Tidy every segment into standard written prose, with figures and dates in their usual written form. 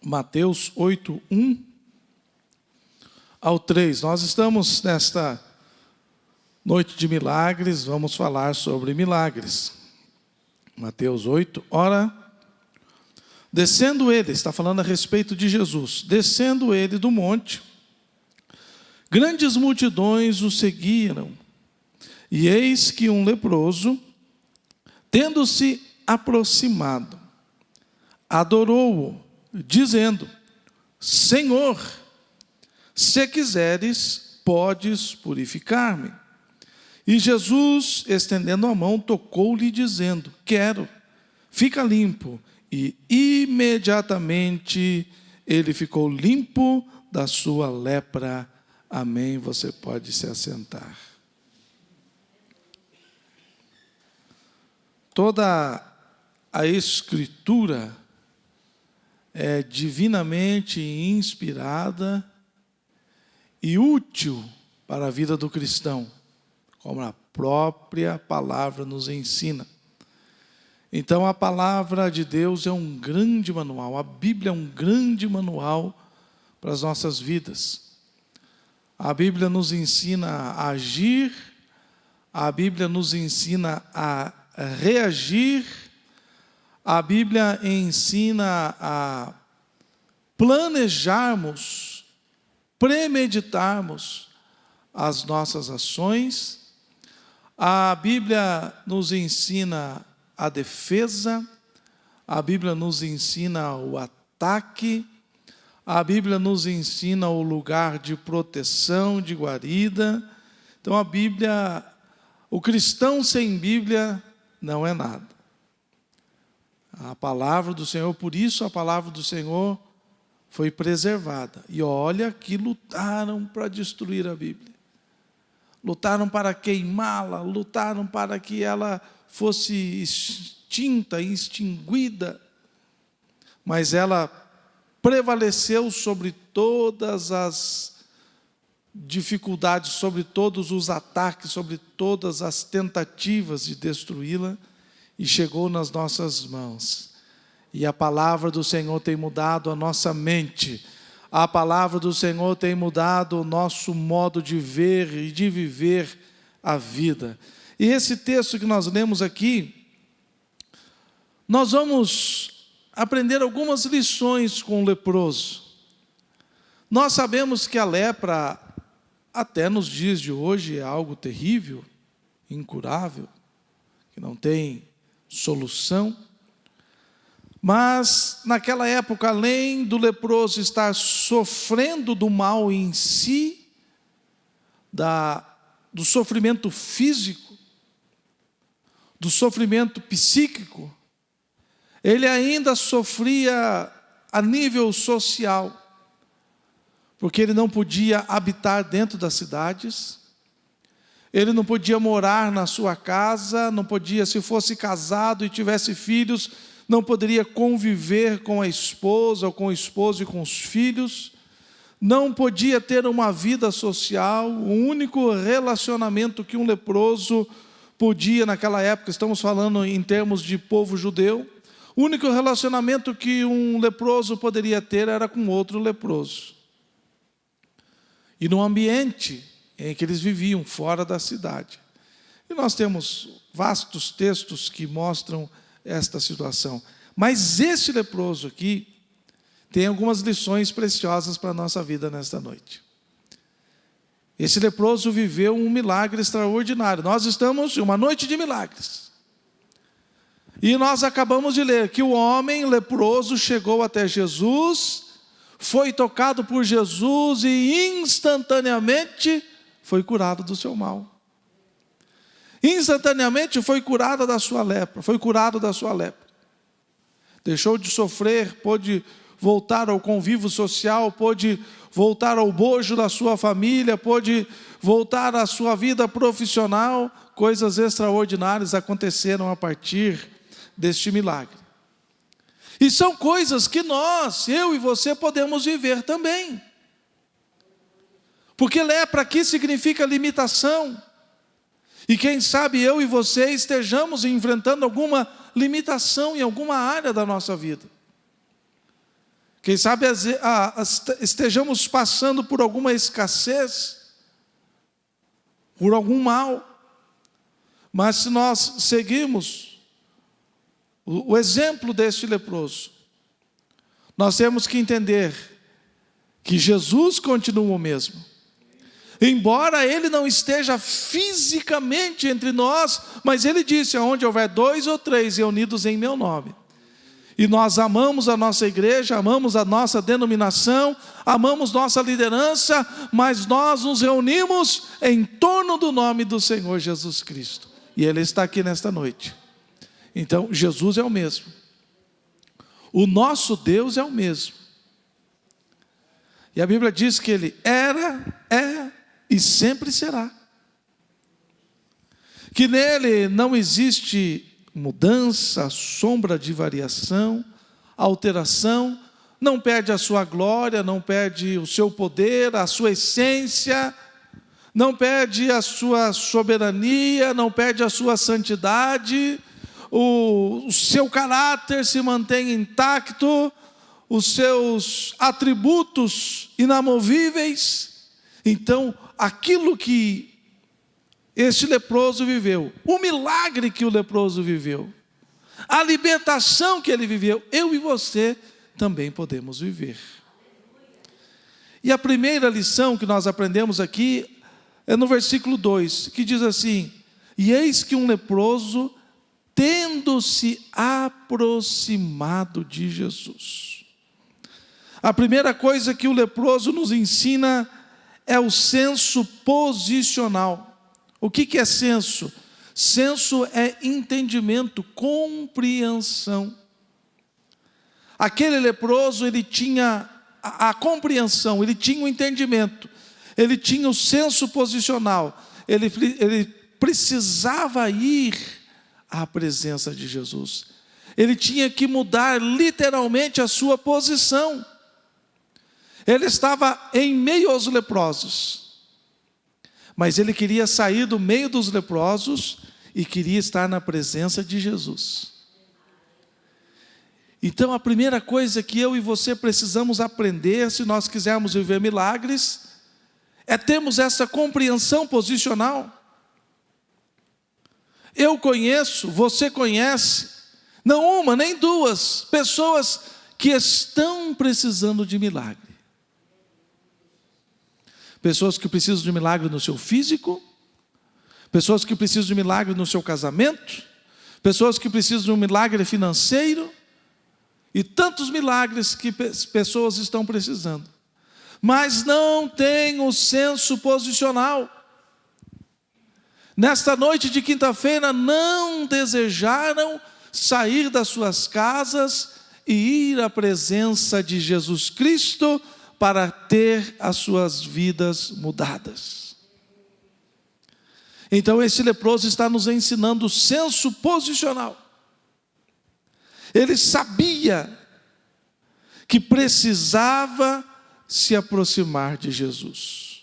Mateus 8, 1 ao 3. Nós estamos nesta noite de milagres, vamos falar sobre milagres. Mateus 8, ora, descendo ele, está falando a respeito de Jesus, descendo ele do monte, grandes multidões o seguiram, e eis que um leproso, tendo-se aproximado, adorou-o, dizendo: Senhor, se quiseres, podes purificar-me. E Jesus, estendendo a mão, tocou-lhe, dizendo: quero, fica limpo. E imediatamente ele ficou limpo da sua lepra. Amém. Você pode se assentar. Toda a Escritura é divinamente inspirada e útil para a vida do cristão, como a própria palavra nos ensina. Então a palavra de Deus é um grande manual, a Bíblia é um grande manual para as nossas vidas. A Bíblia nos ensina a agir, a Bíblia nos ensina a reagir, a Bíblia ensina a planejarmos, premeditarmos as nossas ações. A Bíblia nos ensina a defesa, a Bíblia nos ensina o ataque, a Bíblia nos ensina o lugar de proteção, de guarida. Então a Bíblia, o cristão sem Bíblia não é nada. A palavra do Senhor, por isso a palavra do Senhor foi preservada. E olha que lutaram para destruir a Bíblia. Lutaram para queimá-la, lutaram para que ela fosse extinta, extinguida. Mas ela prevaleceu sobre todas as dificuldades, sobre todos os ataques, sobre todas as tentativas de destruí-la, e chegou nas nossas mãos. E a palavra do Senhor tem mudado a nossa mente. A palavra do Senhor tem mudado o nosso modo de ver e de viver a vida. E esse texto que nós lemos aqui, nós vamos aprender algumas lições com o leproso. Nós sabemos que a lepra, até nos dias de hoje, é algo terrível, incurável, que não tem solução. Mas naquela época, além do leproso estar sofrendo do mal em si, do sofrimento físico, do sofrimento psíquico, ele ainda sofria a nível social, porque ele não podia habitar dentro das cidades, ele não podia morar na sua casa, não podia, se fosse casado e tivesse filhos, não poderia conviver com a esposa, ou com o esposo e com os filhos, não podia ter uma vida social. O único relacionamento que um leproso podia naquela época, estamos falando em termos de povo judeu, o único relacionamento que um leproso poderia ter era com outro leproso. E no ambiente em que eles viviam, fora da cidade. E nós temos vastos textos que mostram esta situação. Mas este leproso aqui tem algumas lições preciosas para a nossa vida nesta noite. Esse leproso viveu um milagre extraordinário. Nós estamos em uma noite de milagres. E nós acabamos de ler que o homem leproso chegou até Jesus, foi tocado por Jesus e instantaneamente foi curado do seu mal. Instantaneamente foi curado da sua lepra, foi curado da sua lepra. Deixou de sofrer, pôde voltar ao convívio social, pôde voltar ao bojo da sua família, pôde voltar à sua vida profissional. Coisas extraordinárias aconteceram a partir deste milagre. E são coisas que nós, eu e você, podemos viver também. Porque lepra aqui significa limitação. E quem sabe eu e você estejamos enfrentando alguma limitação em alguma área da nossa vida. Quem sabe estejamos passando por alguma escassez, por algum mal. Mas se nós seguirmos o exemplo deste leproso, nós temos que entender que Jesus continua o mesmo. Embora Ele não esteja fisicamente entre nós, mas Ele disse, onde houver 2 ou 3 reunidos em meu nome. E nós amamos a nossa igreja, amamos a nossa denominação, amamos nossa liderança, mas nós nos reunimos em torno do nome do Senhor Jesus Cristo. E Ele está aqui nesta noite. Então, Jesus é o mesmo. O nosso Deus é o mesmo. E a Bíblia diz que Ele era, é e sempre será. Que nele não existe mudança, sombra de variação, alteração, não perde a sua glória, não perde o seu poder, a sua essência, não perde a sua soberania, não perde a sua santidade, o seu caráter se mantém intacto, os seus atributos inamovíveis. Então, aquilo que este leproso viveu, o milagre que o leproso viveu, a libertação que ele viveu, eu e você também podemos viver. E a primeira lição que nós aprendemos aqui é no versículo 2, que diz assim: e eis que um leproso, tendo-se aproximado de Jesus. A primeira coisa que o leproso nos ensina é o senso posicional. O que é senso? Senso é entendimento, compreensão. Aquele leproso, ele tinha a compreensão, ele tinha o entendimento, ele tinha o senso posicional, ele precisava ir à presença de Jesus. Ele tinha que mudar literalmente a sua posição. Ele estava em meio aos leprosos, mas ele queria sair do meio dos leprosos e queria estar na presença de Jesus. Então a primeira coisa que eu e você precisamos aprender, se nós quisermos viver milagres, é termos essa compreensão posicional. Eu conheço, você conhece, não uma nem duas pessoas que estão precisando de milagre. Pessoas que precisam de milagre no seu físico, pessoas que precisam de milagre no seu casamento, pessoas que precisam de um milagre financeiro, e tantos milagres que pessoas estão precisando, mas não têm o senso posicional. Nesta noite de quinta-feira, não desejaram sair das suas casas e ir à presença de Jesus Cristo para ter as suas vidas mudadas. Então esse leproso está nos ensinando o senso posicional. Ele sabia que precisava se aproximar de Jesus.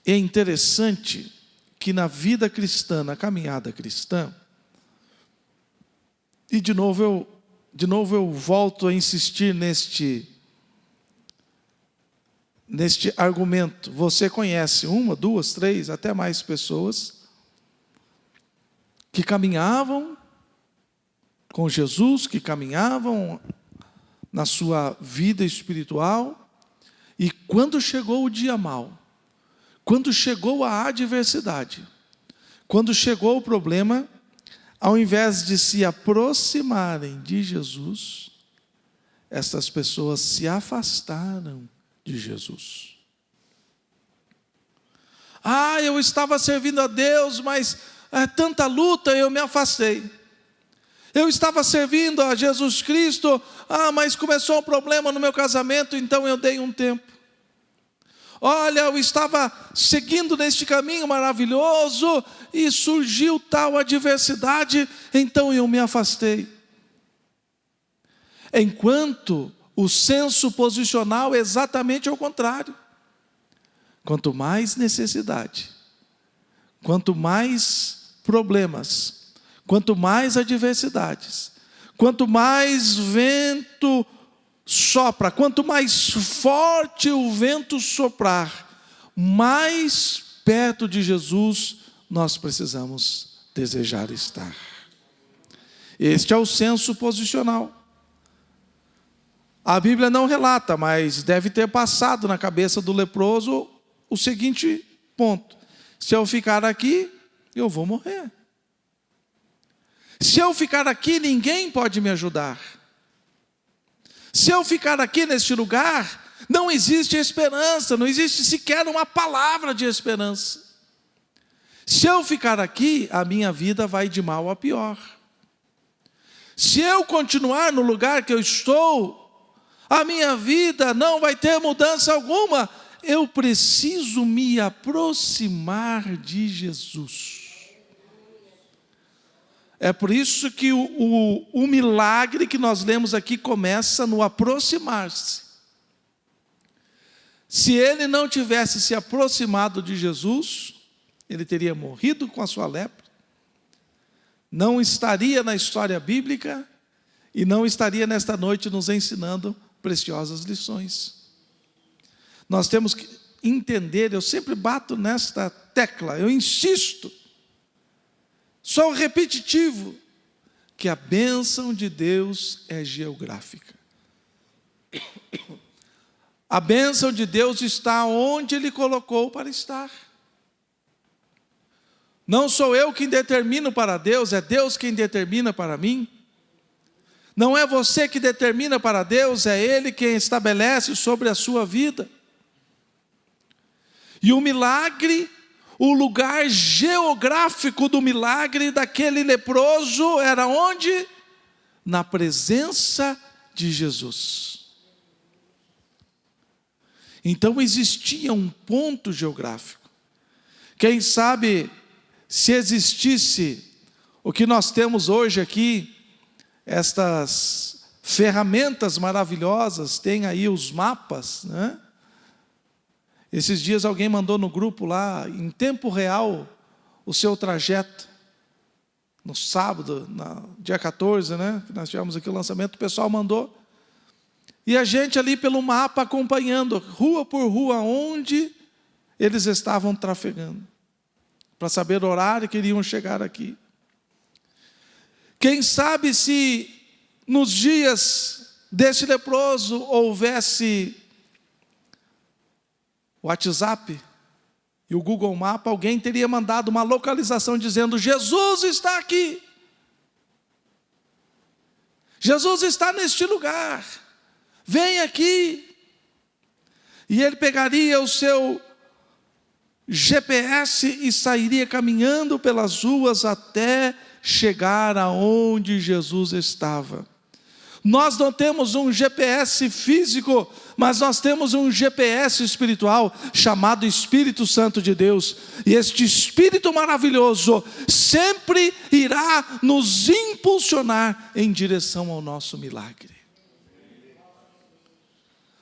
É interessante que na vida cristã, na caminhada cristã, e de novo eu volto a insistir neste argumento. Você conhece 1, 2, 3, até mais pessoas que caminhavam com Jesus, que caminhavam na sua vida espiritual, e quando chegou o dia mau, quando chegou a adversidade, quando chegou o problema, ao invés de se aproximarem de Jesus, essas pessoas se afastaram de Jesus. Eu estava servindo a Deus, mas tanta luta, eu me afastei. Eu estava servindo a Jesus Cristo, mas começou um problema no meu casamento, então eu dei um tempo. Olha, eu estava seguindo neste caminho maravilhoso e surgiu tal adversidade, então eu me afastei. Enquanto o senso posicional é exatamente ao contrário. Quanto mais necessidade, quanto mais problemas, quanto mais adversidades, Quanto mais vento sopra, quanto mais forte o vento soprar, mais perto de Jesus nós precisamos desejar estar. Este é o senso posicional. A Bíblia não relata, mas deve ter passado na cabeça do leproso o seguinte ponto: se eu ficar aqui, eu vou morrer. Se eu ficar aqui, ninguém pode me ajudar. Se eu ficar aqui neste lugar, não existe esperança, não existe sequer uma palavra de esperança. Se eu ficar aqui, a minha vida vai de mal a pior. Se eu continuar no lugar que eu estou, a minha vida não vai ter mudança alguma. Eu preciso me aproximar de Jesus. É por isso que o milagre que nós lemos aqui começa no aproximar-se. Se ele não tivesse se aproximado de Jesus, ele teria morrido com a sua lepra, não estaria na história bíblica e não estaria nesta noite nos ensinando preciosas lições. Nós temos que entender, eu sempre bato nesta tecla, eu insisto, sou repetitivo, que a bênção de Deus é geográfica. A bênção de Deus está onde Ele colocou para estar. Não sou eu quem determino para Deus, é Deus quem determina para mim. Não é você que determina para Deus, é Ele quem estabelece sobre a sua vida. E o milagre, o lugar geográfico do milagre daquele leproso era onde? Na presença de Jesus. Então existia um ponto geográfico. Quem sabe, se existisse o que nós temos hoje aqui, estas ferramentas maravilhosas, tem aí os mapas, né? Esses dias alguém mandou no grupo lá, em tempo real, o seu trajeto. No sábado, dia 14, né? Que nós tivemos aqui o lançamento, o pessoal mandou. E a gente ali pelo mapa acompanhando, rua por rua, onde eles estavam trafegando. Para saber o horário que iriam chegar aqui. Quem sabe se nos dias desse leproso houvesse o WhatsApp e o Google Maps, alguém teria mandado uma localização dizendo: Jesus está aqui. Jesus está neste lugar. Vem aqui. E ele pegaria o seu GPS e sairia caminhando pelas ruas até chegar aonde Jesus estava. Nós não temos um GPS físico, mas nós temos um GPS espiritual chamado Espírito Santo de Deus. E este Espírito maravilhoso sempre irá nos impulsionar em direção ao nosso milagre.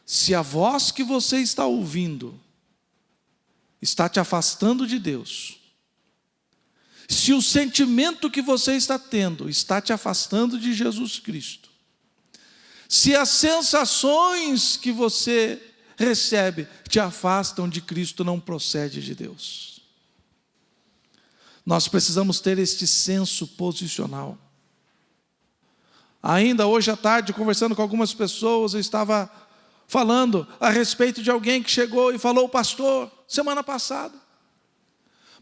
Se a voz que você está ouvindo está te afastando de Deus, se o sentimento que você está tendo está te afastando de Jesus Cristo, se as sensações que você recebe te afastam de Cristo, não procede de Deus. Nós precisamos ter este senso posicional. Ainda hoje à tarde, conversando com algumas pessoas, eu estava falando a respeito de alguém que chegou e falou: pastor, semana passada,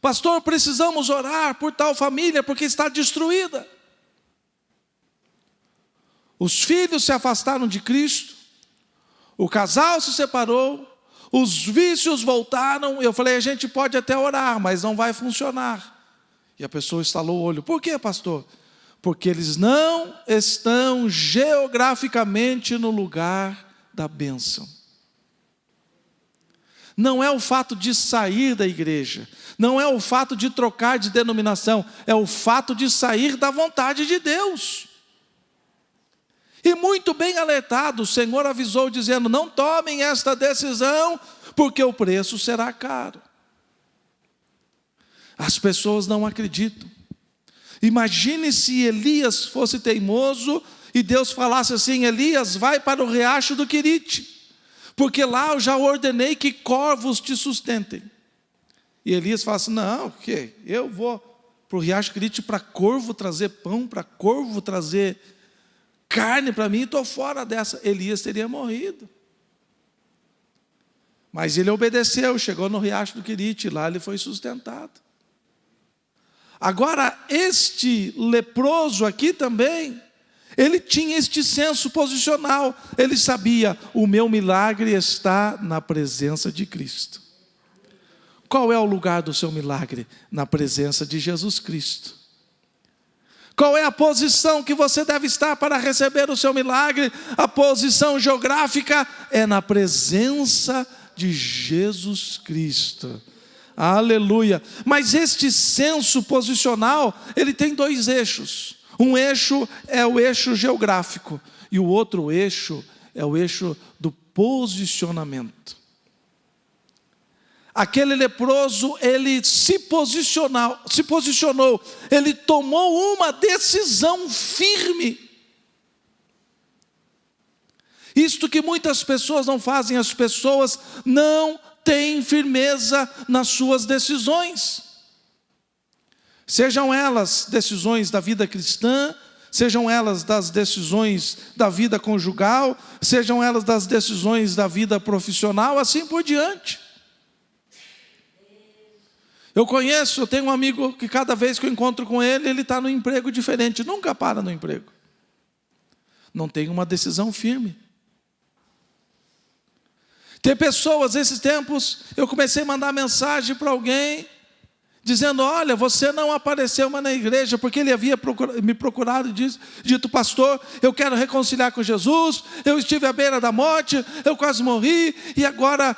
pastor, precisamos orar por tal família porque está destruída. Os filhos se afastaram de Cristo, o casal se separou, os vícios voltaram. Eu falei: a gente pode até orar, mas não vai funcionar. E a pessoa estalou o olho. Por quê, pastor? Porque eles não estão geograficamente no lugar da bênção. Não é o fato de sair da igreja, não é o fato de trocar de denominação, é o fato de sair da vontade de Deus. E muito bem alertado, o Senhor avisou dizendo: não tomem esta decisão, porque o preço será caro. As pessoas não acreditam. Imagine se Elias fosse teimoso e Deus falasse assim: Elias, vai para o riacho do Querite, porque lá eu já ordenei que corvos te sustentem. E Elias fala assim: não, o quê? Eu vou para o riacho do Querite para corvo trazer pão, para corvo trazer carne para mim, estou fora dessa. Elias teria morrido. Mas ele obedeceu, chegou no riacho do Querite, lá ele foi sustentado. Agora, este leproso aqui também, ele tinha este senso posicional. Ele sabia: o meu milagre está na presença de Cristo. Qual é o lugar do seu milagre? Na presença de Jesus Cristo. Qual é a posição que você deve estar para receber o seu milagre? A posição geográfica é na presença de Jesus Cristo. Aleluia. Mas este senso posicional, ele tem dois eixos. Um eixo é o eixo geográfico e o outro eixo é o eixo do posicionamento. Aquele leproso, ele se posicionou, ele tomou uma decisão firme. Isto que muitas pessoas não fazem, as pessoas não têm firmeza nas suas decisões. Sejam elas decisões da vida cristã, sejam elas das decisões da vida conjugal, sejam elas das decisões da vida profissional, assim por diante. Eu tenho um amigo que cada vez que eu encontro com ele, ele está num emprego diferente, nunca para no emprego. Não tem uma decisão firme. Tem pessoas, esses tempos, eu comecei a mandar mensagem para alguém, dizendo: olha, você não apareceu mais na igreja, porque ele havia me procurado e dito: pastor, eu quero reconciliar com Jesus, eu estive à beira da morte, eu quase morri, e agora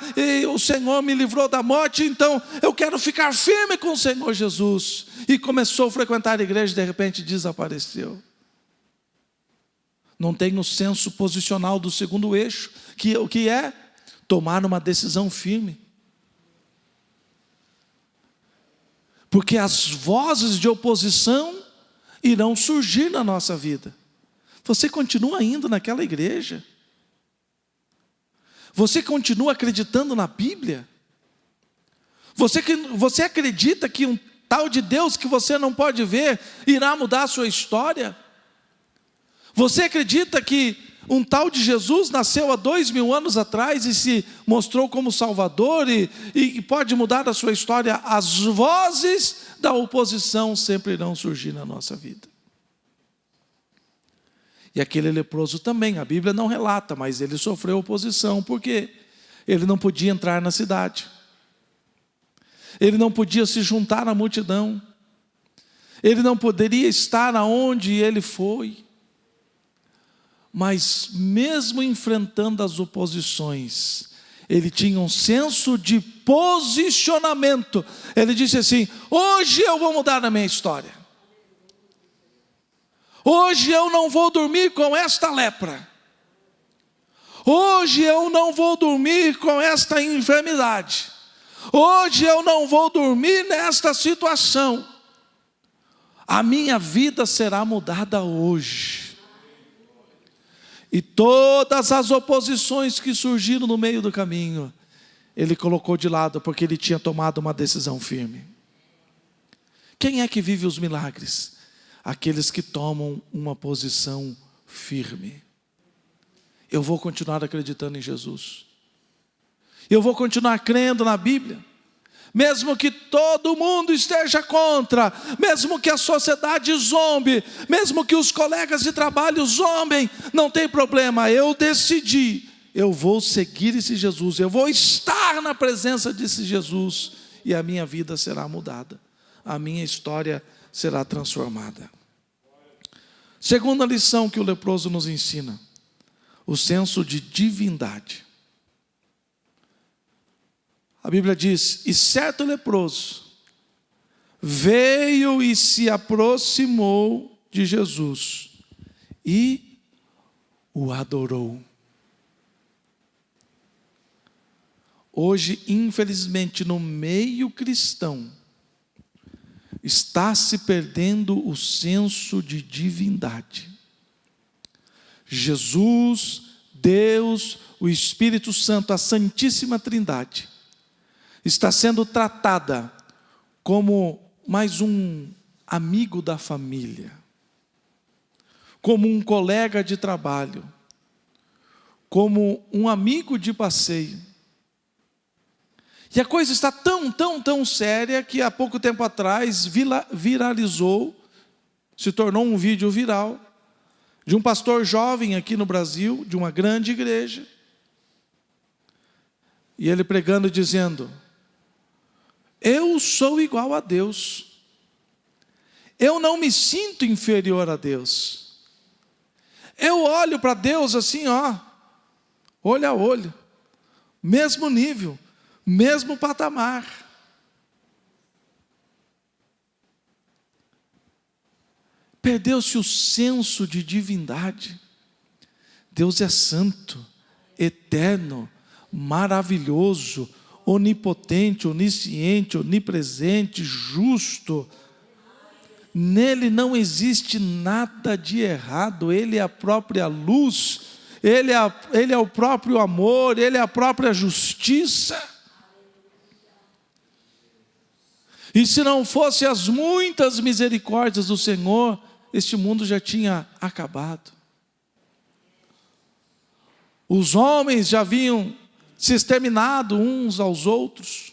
o Senhor me livrou da morte, então eu quero ficar firme com o Senhor Jesus. E começou a frequentar a igreja e de repente desapareceu. Não tem o senso posicional do segundo eixo, o que é tomar uma decisão firme. Porque as vozes de oposição irão surgir na nossa vida. Você continua indo naquela igreja? Você continua acreditando na Bíblia? Você acredita que um tal de Deus que você não pode ver irá mudar a sua história? Você acredita que um tal de Jesus nasceu há 2000 anos atrás e se mostrou como Salvador e pode mudar a sua história? As vozes da oposição sempre irão surgir na nossa vida. E aquele leproso também, a Bíblia não relata, mas ele sofreu oposição, porque ele não podia entrar na cidade. Ele não podia se juntar à multidão. Ele não poderia estar aonde ele foi. Mas mesmo enfrentando as oposições, ele tinha um senso de posicionamento. Ele disse assim: hoje eu vou mudar a minha história. Hoje eu não vou dormir com esta lepra. Hoje eu não vou dormir com esta enfermidade. Hoje eu não vou dormir nesta situação. A minha vida será mudada hoje. E todas as oposições que surgiram no meio do caminho, ele colocou de lado, porque ele tinha tomado uma decisão firme. Quem é que vive os milagres? Aqueles que tomam uma posição firme. Eu vou continuar acreditando em Jesus. Eu vou continuar crendo na Bíblia. Mesmo que todo mundo esteja contra, mesmo que a sociedade zombe, mesmo que os colegas de trabalho zombem, não tem problema, eu decidi, eu vou seguir esse Jesus, eu vou estar na presença desse Jesus, e a minha vida será mudada, a minha história será transformada. Segunda lição que o leproso nos ensina, o senso de divindade. A Bíblia diz: e certo leproso veio e se aproximou de Jesus e o adorou. Hoje, infelizmente, no meio cristão, está se perdendo o senso de divindade. Jesus, Deus, o Espírito Santo, a Santíssima Trindade, está sendo tratada como mais um amigo da família, como um colega de trabalho, como um amigo de passeio. E a coisa está tão séria que há pouco tempo atrás viralizou, se tornou um vídeo viral, de um pastor jovem aqui no Brasil, de uma grande igreja, e ele pregando e dizendo: eu sou igual a Deus, eu não me sinto inferior a Deus, eu olho para Deus assim, olho a olho, mesmo nível, mesmo patamar. Perdeu-se o senso de divindade. Deus é santo, eterno, maravilhoso, onipotente, onisciente, onipresente, justo. Nele não existe nada de errado. Ele é a própria luz, Ele é o próprio amor, Ele é a própria justiça. E se não fossem as muitas misericórdias do Senhor, este mundo já tinha acabado. Os homens já haviam se exterminado uns aos outros.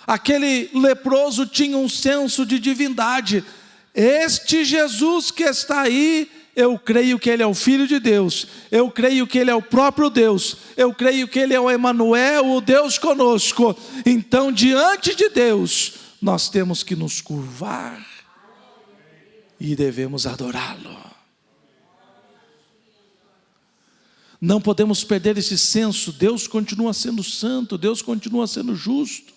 Aquele leproso tinha um senso de divindade. Este Jesus que está aí, eu creio que Ele é o Filho de Deus, eu creio que Ele é o próprio Deus, eu creio que Ele é o Emanuel, o Deus conosco. Então, diante de Deus, nós temos que nos curvar e devemos adorá-lo. Não podemos perder esse senso. Deus continua sendo santo, Deus continua sendo justo.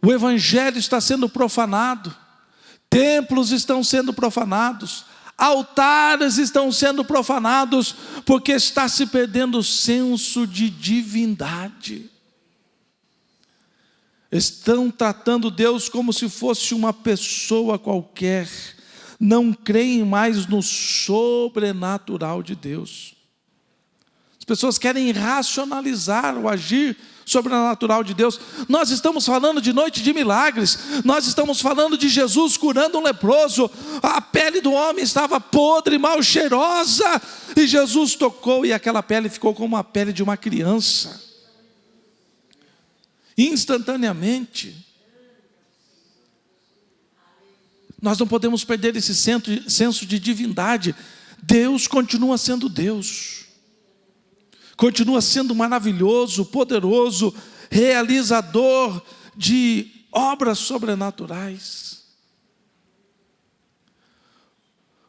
O Evangelho está sendo profanado, templos estão sendo profanados, altares estão sendo profanados, porque está se perdendo o senso de divindade. Estão tratando Deus como se fosse uma pessoa qualquer, não creem mais no sobrenatural de Deus. As pessoas querem racionalizar o agir sobrenatural de Deus. Nós estamos falando de noite de milagres, nós estamos falando de Jesus curando um leproso. A pele do homem estava podre, mal cheirosa, e Jesus tocou e aquela pele ficou como a pele de uma criança, instantaneamente. Nós não podemos perder esse senso de divindade. Deus continua sendo Deus, continua sendo maravilhoso, poderoso, realizador de obras sobrenaturais.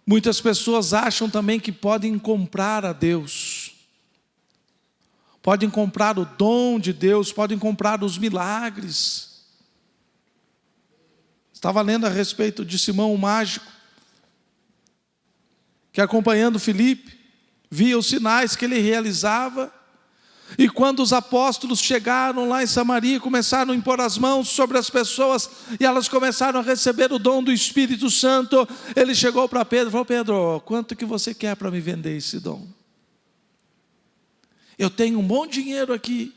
Muitas pessoas acham também que podem comprar a Deus, podem comprar o dom de Deus, podem comprar os milagres. Estava lendo a respeito de Simão o mágico, que acompanhando Filipe, via os sinais que ele realizava, e quando os apóstolos chegaram lá em Samaria, começaram a impor as mãos sobre as pessoas, e elas começaram a receber o dom do Espírito Santo, ele chegou para Pedro e falou: Pedro, quanto que você quer para me vender esse dom? Eu tenho um bom dinheiro aqui.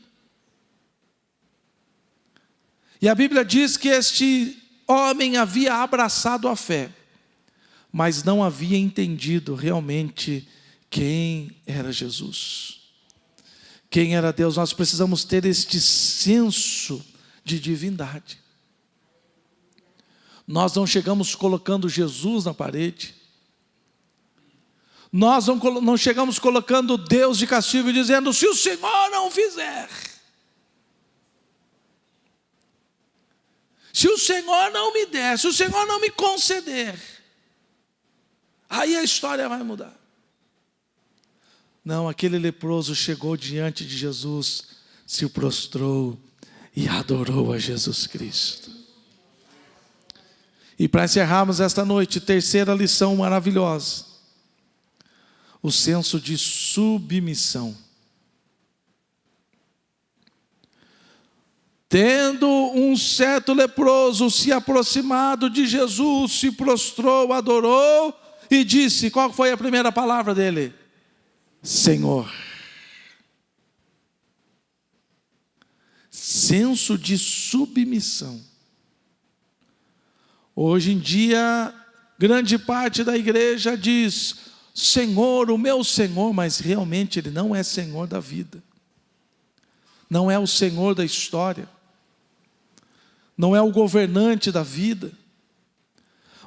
E a Bíblia diz que este homem havia abraçado a fé, mas não havia entendido realmente quem era Jesus, quem era Deus. Nós precisamos ter este senso de divindade. Nós não chegamos colocando Jesus na parede, nós não chegamos colocando Deus de castigo e dizendo: se o Senhor não fizer, se o Senhor não me der, se o Senhor não me conceder, aí a história vai mudar. Não, aquele leproso chegou diante de Jesus, se prostrou e adorou a Jesus Cristo. E para encerrarmos esta noite, terceira lição maravilhosa: o senso de submissão. Tendo um certo leproso se aproximado de Jesus, se prostrou, adorou e disse, qual foi a primeira palavra dele? Senhor. Senso de submissão. Hoje em dia, grande parte da igreja diz, Senhor, o meu Senhor, mas realmente Ele não é Senhor da vida. Não é o Senhor da história. Não é o governante da vida.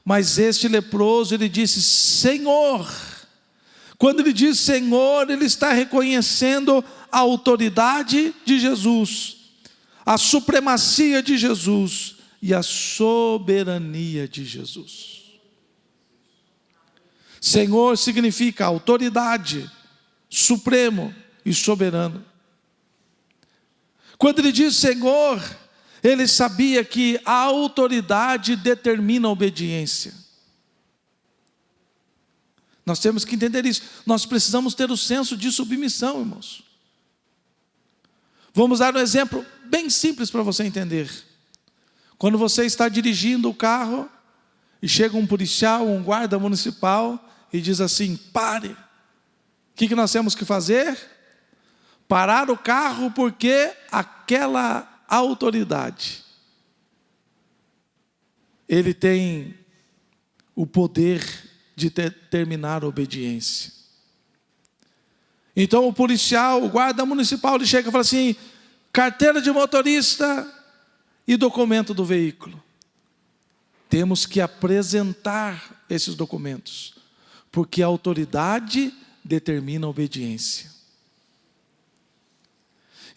Mas este leproso, ele disse, Senhor. Quando ele diz Senhor, ele está reconhecendo a autoridade de Jesus, a supremacia de Jesus e a soberania de Jesus. Senhor significa autoridade, supremo e soberano. Quando ele diz Senhor, ele sabia que a autoridade determina a obediência. Nós temos que entender isso. Nós precisamos ter o senso de submissão, irmãos. Vamos dar um exemplo bem simples para você entender. Quando você está dirigindo o carro e chega um policial, um guarda municipal e diz assim, pare. O que nós temos que fazer? Parar o carro porque aquela autoridade, ele tem o poder de determinar a obediência. Então o policial, o guarda municipal, ele chega e fala assim, carteira de motorista e documento do veículo. Temos que apresentar esses documentos, porque a autoridade determina a obediência.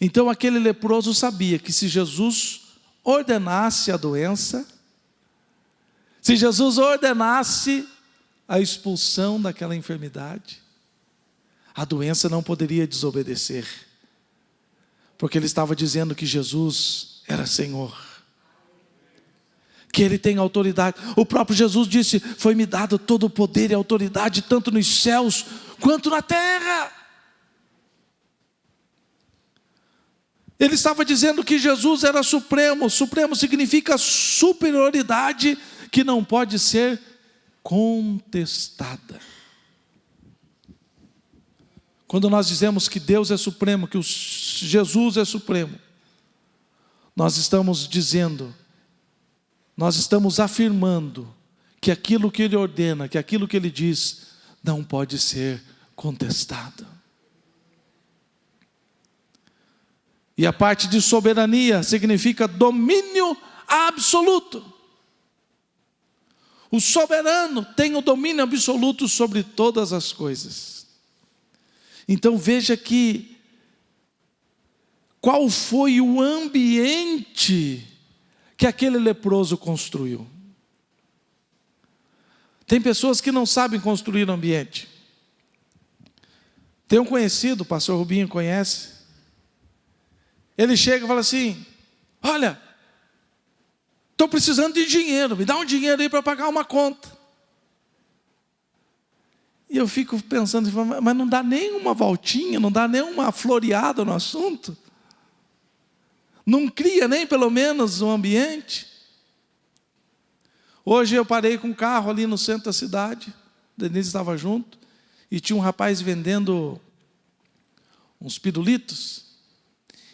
Então aquele leproso sabia que se Jesus ordenasse a doença, se Jesus ordenasse a expulsão daquela enfermidade, a doença não poderia desobedecer, porque ele estava dizendo que Jesus era Senhor, que Ele tem autoridade. O próprio Jesus disse, foi-me dado todo o poder e autoridade, tanto nos céus quanto na terra. Ele estava dizendo que Jesus era supremo. Supremo significa superioridade que não pode ser contestada. Quando nós dizemos que Deus é supremo, que Jesus é supremo, nós estamos dizendo, nós estamos afirmando que aquilo que Ele ordena, que aquilo que Ele diz, não pode ser contestado. E a parte de soberania significa domínio absoluto. O soberano tem o domínio absoluto sobre todas as coisas. Então veja que qual foi o ambiente que aquele leproso construiu. Tem pessoas que não sabem construir ambiente. Tem um conhecido, o pastor Rubinho conhece. Ele chega e fala assim, olha, estou precisando de dinheiro, me dá um dinheiro aí para pagar uma conta. E eu fico pensando, mas não dá nem uma voltinha, não dá nem uma floreada no assunto? Não cria nem pelo menos um ambiente? Hoje eu parei com um carro ali no centro da cidade, Denise estava junto, e tinha um rapaz vendendo uns pirulitos.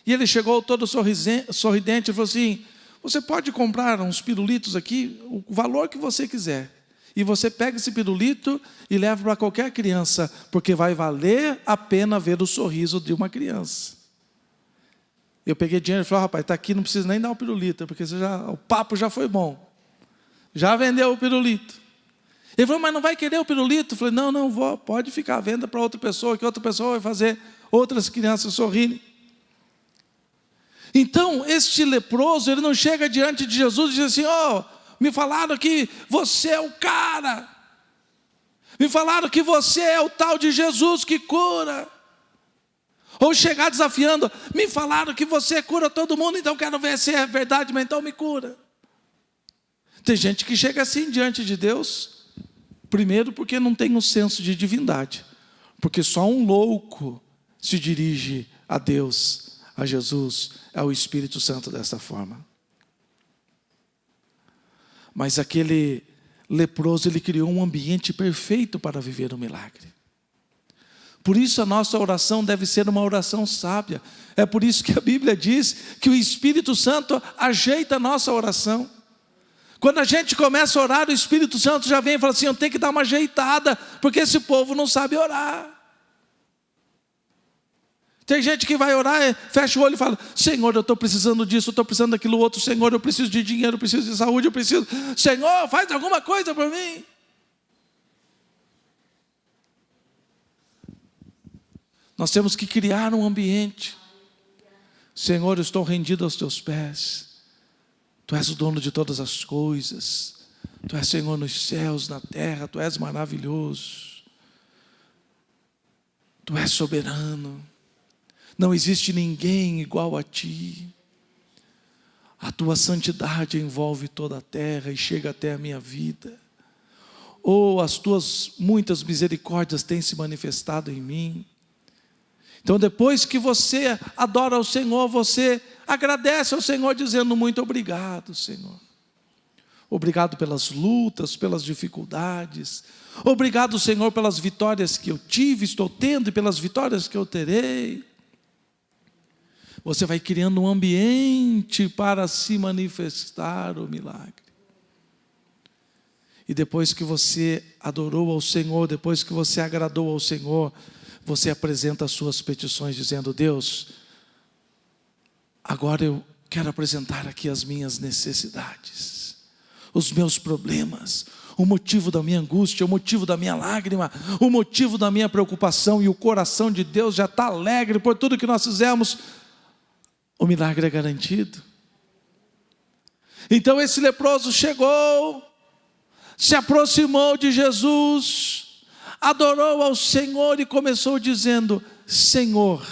E ele chegou todo sorridente e falou assim, você pode comprar uns pirulitos aqui, o valor que você quiser. E você pega esse pirulito e leva para qualquer criança, porque vai valer a pena ver o sorriso de uma criança. Eu peguei dinheiro e falei, rapaz, está aqui, não precisa nem dar o pirulito, porque o papo já foi bom. Já vendeu o pirulito. Ele falou, mas não vai querer o pirulito? Eu falei, não vou, pode ficar à venda para outra pessoa, que outra pessoa vai fazer outras crianças sorrirem. Então, este leproso, ele não chega diante de Jesus e diz assim, me falaram que você é o cara. Me falaram que você é o tal de Jesus que cura. Ou chegar desafiando, me falaram que você cura todo mundo, então quero ver se é verdade, mas então me cura. Tem gente que chega assim diante de Deus, primeiro porque não tem um senso de divindade, porque só um louco se dirige a Deus a Jesus, ao Espírito Santo dessa forma. Mas aquele leproso, ele criou um ambiente perfeito para viver o milagre. Por isso a nossa oração deve ser uma oração sábia. É por isso que a Bíblia diz que o Espírito Santo ajeita a nossa oração. Quando a gente começa a orar, o Espírito Santo já vem e fala assim: eu tenho que dar uma ajeitada, porque esse povo não sabe orar. Tem gente que vai orar, fecha o olho e fala: Senhor, eu estou precisando disso, eu estou precisando daquilo outro. Senhor, eu preciso de dinheiro, eu preciso de saúde, eu preciso... Senhor, faz alguma coisa por mim. Nós temos que criar um ambiente. Senhor, eu estou rendido aos teus pés. Tu és o dono de todas as coisas. Tu és Senhor nos céus, na terra. Tu és maravilhoso. Tu és soberano. Não existe ninguém igual a ti. A tua santidade envolve toda a terra e chega até a minha vida. Oh, as tuas muitas misericórdias têm se manifestado em mim. Então, depois que você adora ao Senhor, você agradece ao Senhor dizendo: muito obrigado, Senhor. Obrigado pelas lutas, pelas dificuldades. Obrigado, Senhor, pelas vitórias que eu tive, estou tendo, e pelas vitórias que eu terei. Você vai criando um ambiente para se manifestar o milagre. E depois que você adorou ao Senhor, depois que você agradou ao Senhor, você apresenta as suas petições dizendo: Deus, agora eu quero apresentar aqui as minhas necessidades, os meus problemas, o motivo da minha angústia, o motivo da minha lágrima, o motivo da minha preocupação. E o coração de Deus já está alegre por tudo que nós fizemos. O milagre é garantido. Então esse leproso chegou, se aproximou de Jesus, adorou ao Senhor e começou dizendo: Senhor,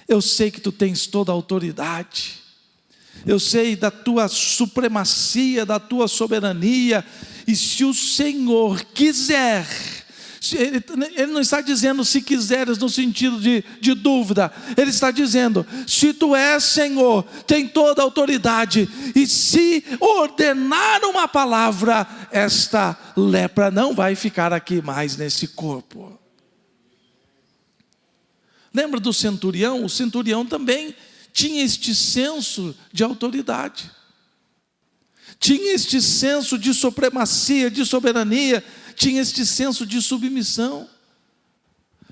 eu sei que tu tens toda a autoridade, eu sei da tua supremacia, da tua soberania, e se o Senhor quiser, Ele não está dizendo se quiseres no sentido de dúvida, Ele está dizendo: se tu és Senhor, tem toda a autoridade, e se ordenar uma palavra, esta lepra não vai ficar aqui mais nesse corpo. Lembra do centurião? O centurião também tinha este senso de autoridade, tinha este senso de supremacia, de soberania, tinha este senso de submissão.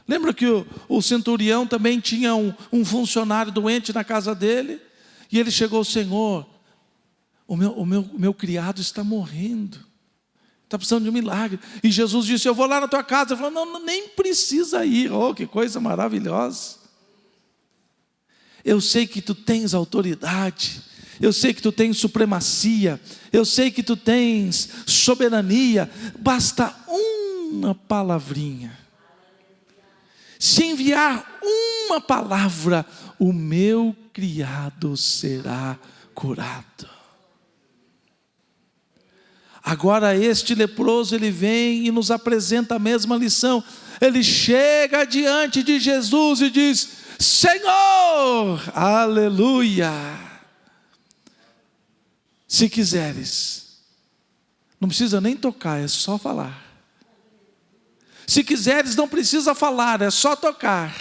Lembra que o centurião também tinha um funcionário doente na casa dele, e ele chegou: Senhor, o meu criado está morrendo, está precisando de um milagre. E Jesus disse: eu vou lá na tua casa. Ele falou: não, nem precisa ir. Oh, que coisa maravilhosa. Eu sei que tu tens autoridade, eu sei que tu tens supremacia, eu sei que tu tens soberania. Basta uma palavrinha. Se enviar uma palavra, o meu criado será curado. Agora este leproso, ele vem e nos apresenta a mesma lição. Ele chega diante de Jesus e diz: Senhor, aleluia, se quiseres, não precisa nem tocar, é só falar. Se quiseres, não precisa falar, é só tocar.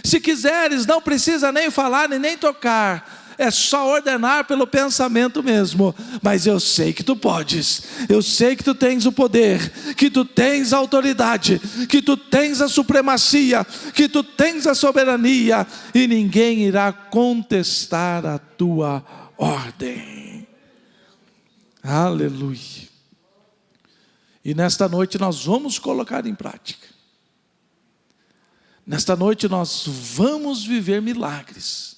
Se quiseres, não precisa nem falar nem tocar, é só ordenar pelo pensamento mesmo. Mas eu sei que tu podes, eu sei que tu tens o poder, que tu tens a autoridade, que tu tens a supremacia, que tu tens a soberania, e ninguém irá contestar a tua ordem. Aleluia. E nesta noite nós vamos colocar em prática. Nesta noite nós vamos viver milagres.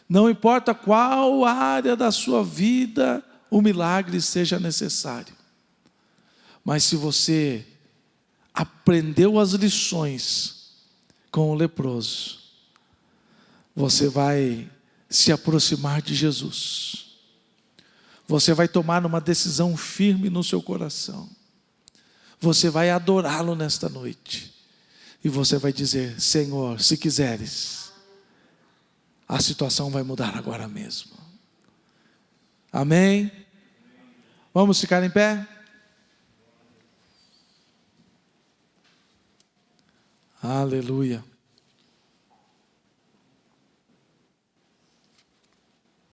Não importa qual área da sua vida o milagre seja necessário. Mas se você aprendeu as lições com o leproso, você vai se aproximar de Jesus. Você vai tomar uma decisão firme no seu coração. Você vai adorá-lo nesta noite. E você vai dizer: Senhor, se quiseres, a situação vai mudar agora mesmo. Amém? Vamos ficar em pé? Aleluia.